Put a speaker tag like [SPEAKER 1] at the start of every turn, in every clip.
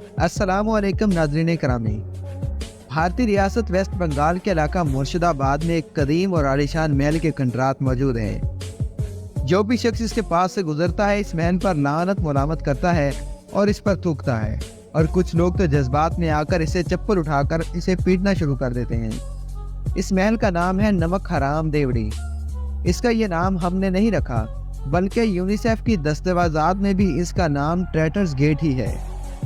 [SPEAKER 1] अस्सलाम वालेकुम नाज़रीन करामी। भारतीय रियासत वेस्ट बंगाल के इलाका मुर्शिदाबाद में एक कदीम और आलीशान महल के खंडरात मौजूद हैं। जो भी शख्स इसके पास से गुजरता है इस महल पर लानत मुलामत करता है और इस पर थूकता है, और कुछ लोग तो जज्बात में आकर इसे चप्पल उठाकर इसे पीटना शुरू कर देते हैं। इस महल का नाम है नमक हराम देवड़ी। इसका ये नाम हमने नहीं रखा, बल्कि यूनिसेफ की दस्तावेज़ात में भी इसका नाम ट्रेटर्स गेट ही है।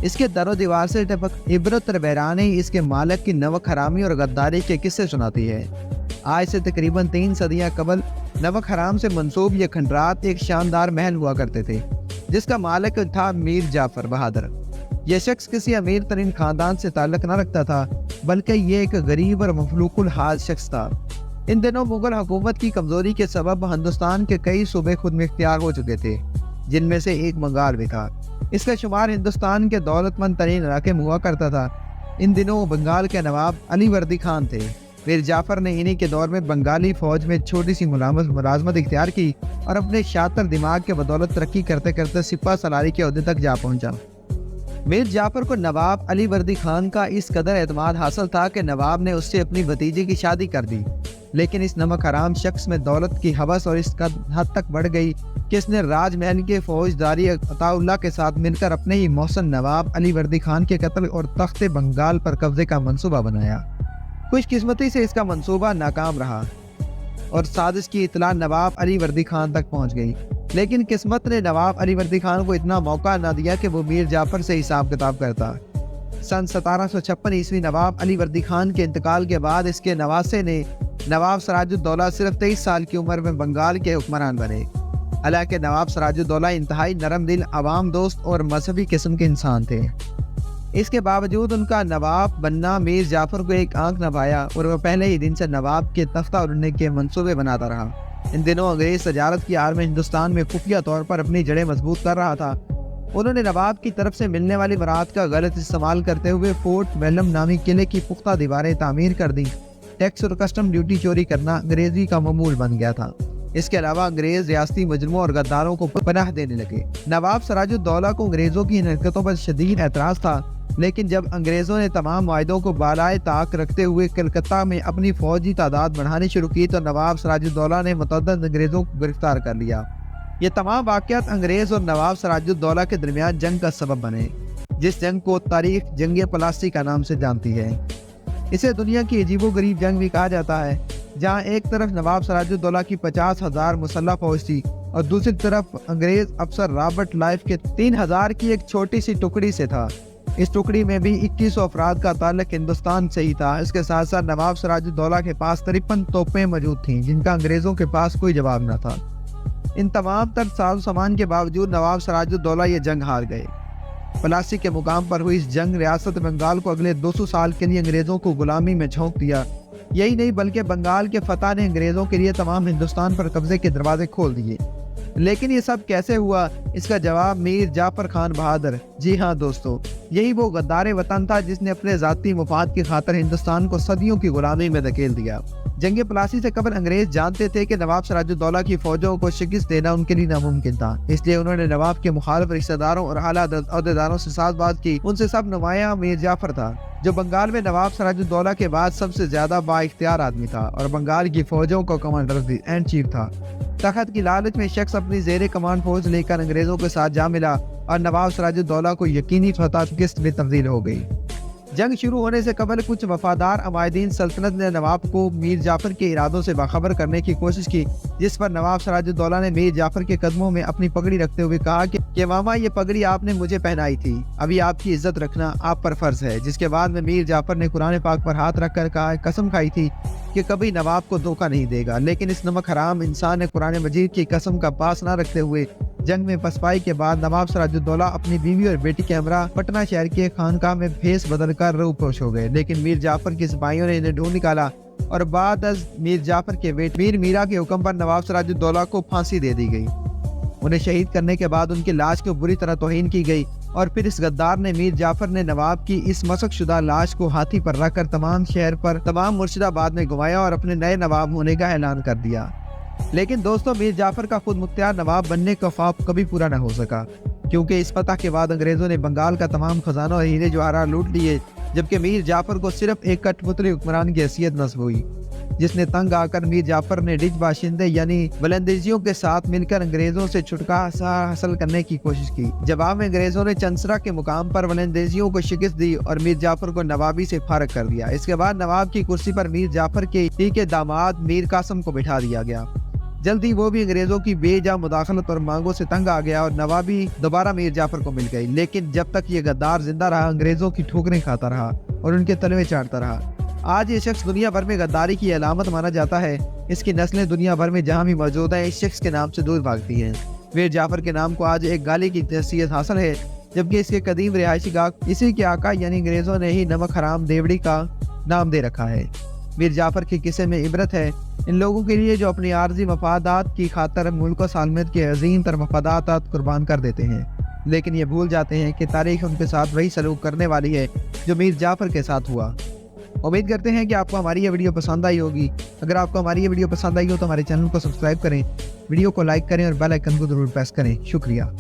[SPEAKER 1] इसके दरो दीवार से टपक इबरत बहराने इसके मालिक की नमक हरामी और गद्दारी के किस्से सुनाती है। आज से तकरीबन 3 सदियां कबल नमक हराम से मंसूब ये खंडरात एक शानदार महल हुआ करते थे, जिसका मालिक था मीर जाफर बहादुर। यह शख्स किसी अमीर तरीन खानदान से ताल्लुक न रखता था, बल्कि ये एक गरीब और मफलूकुल हाल शख्स था। इन दिनों मुगल हुकूमत की कमजोरी के सबब हिंदुस्तान के कई सूबे खुद मुख्तियार हो चुके थे, जिनमें से एक बंगाल भी था। इसका शुमार हिंदुस्तान के दौलतमंद तरीन इलाके में हुआ करता था। इन दिनों बंगाल के नवाब अली वर्दी खान थे। मीर जाफर ने इन्हीं के दौर में बंगाली फौज में छोटी सी मुलाजमत इख्तियार की और अपने शातिर दिमाग के बदौलत तरक्की करते करते सिपा सलारी के ओहदे तक जा पहुंचा। मीर जाफर को नवाब अली वर्दी खान का इस कदर एतमाद हासिल था कि नवाब ने उससे अपनी भतीजी की शादी कर दी। लेकिन इस नमक हराम शख्स में दौलत की हवस और इस हद तक बढ़ गई कि इसने राजमहल के फौजदारी अताउल्लाह के साथ मिलकर अपने ही मोहसिन नवाब अली वर्दी खान के कत्ल और तख्ते बंगाल पर कब्जे का मंसूबा बनाया। खुशकिस्मती से इसका मंसूबा नाकाम रहा और साजिश की इतला नवाब अली वर्दी खान तक पहुंच गई। लेकिन किस्मत ने नवाब अली वर्दी खान को इतना मौका न दिया कि वो मीर जाफर से हिसाब किताब करता। सन 1756 ईस्वी नवाब अली वर्दी खान के इंतकाल के बाद इसके नवासे ने नवाब सिराजुद्दौला सिर्फ 23 साल की उम्र में बंगाल के हुक्मरान बने। हालांकि नवाब सिराजुद्दौला इंतहाई नरम दिल, अवाम दोस्त और मजहबी किस्म के इंसान थे। इसके बावजूद उनका नवाब बनना मीर जाफर को एक आंख न पाया और वह पहले ही दिन से नवाब के तख्ता उड़ने के मंसूबे बनाता रहा। इन दिनों अंग्रेज तजारत की आड़ में हिंदुस्तान में खुफिया तौर पर अपनी जड़ें मजबूत कर रहा था। उन्होंने नवाब की तरफ से मिलने वाली मराहत का गलत इस्तेमाल करते हुए फोर्ट वेलम नामी किले की पुख्ता दीवारें तामीर कर दी। टैक्स और कस्टम ड्यूटी चोरी करना अंग्रेजी का मामूल बन गया था। इसके अलावा अंग्रेज रियासती मुजरिमों और गद्दारों को पनाह देने लगे। नवाब सिराजुद्दौला को अंग्रेजों की इन हरकतों पर शदीद एतराज था, लेकिन जब अंग्रेजों ने तमाम मायदों को बालाए ताक रखते हुए कलकत्ता में अपनी फौजी तादाद बढ़ानी शुरू की तो नवाब सिराजुद्दौला ने मुतअद्दिद अंग्रेजों को गिरफ्तार कर लिया। ये तमाम वाक़यात अंग्रेज और नवाब सिराजुद्दौला के दरमियान जंग का सबब बने, जिस जंग को तारीख जंग प्लासी का नाम से जानती है। इसे दुनिया की अजीबो गरीब जंग भी कहा जाता है, जहां एक तरफ नवाब सिराजुद्दौला की 50,000 मुसल्लह फौज थी और दूसरी तरफ अंग्रेज अफसर रॉबर्ट लाइफ के 3,000 की एक छोटी सी टुकड़ी से था। इस टुकड़ी में भी 2100 अफराद का ताल्लुक हिंदुस्तान से ही था। इसके साथ साथ नवाब सिराजुद्दौला के पास 53 तोपें मौजूद थीं, जिनका अंग्रेजों के पास कोई जवाब न था। इन तमाम तर साज सामान के बावजूद नवाब सिराजुद्दौला ये जंग हार गए। प्लासी के मुकाम पर हुई इस जंग रियासत बंगाल को अगले 200 साल के लिए अंग्रेजों को गुलामी में झोंक दिया। यही नहीं बल्कि बंगाल के फतह ने अंग्रेजों के लिए तमाम हिंदुस्तान पर कब्जे के दरवाजे खोल दिए। लेकिन ये सब कैसे हुआ, इसका जवाब मीर जाफर खान बहादुर। जी हाँ दोस्तों, यही वो गद्दार वतन था जिसने अपने जाती मुफाद की खातिर हिंदुस्तान को सदियों की गुलामी में धकेल दिया। जंग प्लासी से कबल अंग्रेज जानते थे कि नवाब सिराजुद्दौला की फौजों को शिकस्त देना उनके लिए नामुमकिन था। इसलिए उन्होंने नवाब के मुखालिफ रिश्तेदारों और आला अहदेदारों से साज़बाज़ की। उनसे सब नुमाया मीर जाफर था, जो बंगाल में नवाब सिराजुद्दौला के बाद सबसे ज्यादा बाइख्तियार आदमी था और बंगाल की फौजों का कमांडर एंड चीफ था। तखत की लालच में शख्स अपनी जेर कमान फौज लेकर अंग्रेजों के साथ जा मिला और नवाब सिराजुद्दौला को यकीनी फतह किस्त में तब्दील हो गई। जंग शुरू होने से कबल कुछ वफादार अमायदीन सल्तनत ने नवाब को मीर जाफर के इरादों से बाखबर करने की कोशिश की, जिस पर नवाब सिराजुद्दौला ने मीर जाफर के कदमों में अपनी पगड़ी रखते हुए कहा कि मामा ये पगड़ी आपने मुझे पहनाई थी, अभी आपकी इज्जत रखना आप पर फर्ज है। जिसके बाद में मीर जाफर ने कुरान पाक पर हाथ रखकर कहा, कसम खाई थी कि कभी नवाब को धोखा नहीं देगा। लेकिन इस नमक हराम इंसान ने कुरान मजीद की कसम का पास न रखते हुए जंग में पसपाई के बाद नवाब सिराजुद्दौला अपनी बीवी और बेटी के हमरा पटना शहर के खानकाह में भेस बदल कर रूपोश हो गए। लेकिन मीर जाफर के सिपाहियों ने इन्हें ढूंढ निकाला और बाद मीर जाफर के बेटे मीर मीरा के हुक्म पर नवाब सिराजुद्दौला को फांसी दे दी गई। उन्हें शहीद करने के बाद उनकी लाश को बुरी तरह तौहीन की गई और फिर इस गद्दार ने मीर जाफर ने नवाब की इस मसक शुदा लाश को हाथी पर रखकर तमाम शहर पर तमाम मुर्शिदाबाद में घुमाया और अपने नए नवाब होने का ऐलान कर दिया। लेकिन दोस्तों, मीर जाफर का खुद मुख्तियार नवाब बनने का ख्वाब कभी पूरा न हो सका, क्योंकि इस फतह के बाद अंग्रेजों ने बंगाल का तमाम खजाना और हीरे जवाहरात लूट लिए, जबकि मीर जाफर को सिर्फ एक कठपुतली हुक्मरान की हैसियत नस्ब हुई, जिसने तंग आकर मीर जाफर ने रिच बाशिंदे यानी वलंदेजियों के साथ मिलकर अंग्रेजों से छुटकारा हासिल करने की कोशिश की। जवाब में अंग्रेजों ने चंसरा के मुकाम पर वलंदेजियों को शिकस्त दी और मीर जाफर को नवाबी से फारग कर दिया। इसके बाद नवाब की कुर्सी पर मीर जाफर के दामाद मीर कासिम को बिठा दिया गया। जल्दी वो भी अंग्रेजों की बेजा मुदाखलत और मांगों से तंग आ गया और नवाबी दोबारा मीर जाफर को मिल गई। लेकिन जब तक ये गद्दार जिंदा रहा, अंग्रेजों की ठोकरें खाता रहा और उनके तलवे चाटता रहा। आज ये शख्स दुनिया भर में गद्दारी की अलामत माना जाता है। इसकी नस्लें दुनिया भर में जहाँ भी मौजूद हैं, इस शख्स के नाम से दूर भागती हैं। मीर जाफर के नाम को आज एक गाली की हैसियत हासिल है, जबकि इसके कदीम रिहायशी गाह इसी के आका यानी अंग्रेजों ने ही नमक हराम देवड़ी का नाम दे रखा है। मीर जाफर के किस्से में इबरत है इन लोगों के लिए जो अपनी आर्जी मफादात की खातर मुल्क और सालमियत के अजीम तर मफादात कुर्बान कर देते हैं, लेकिन ये भूल जाते हैं कि तारीख उनके साथ वही सलूक करने वाली है जो मीर जाफर के साथ हुआ। उम्मीद करते हैं कि आपको हमारी ये वीडियो पसंद आई होगी। अगर आपको हमारी ये वीडियो पसंद आई हो तो हमारे चैनल को सब्सक्राइब करें, वीडियो को लाइक करें और बेल आइकन को जरूर प्रेस करें। शुक्रिया।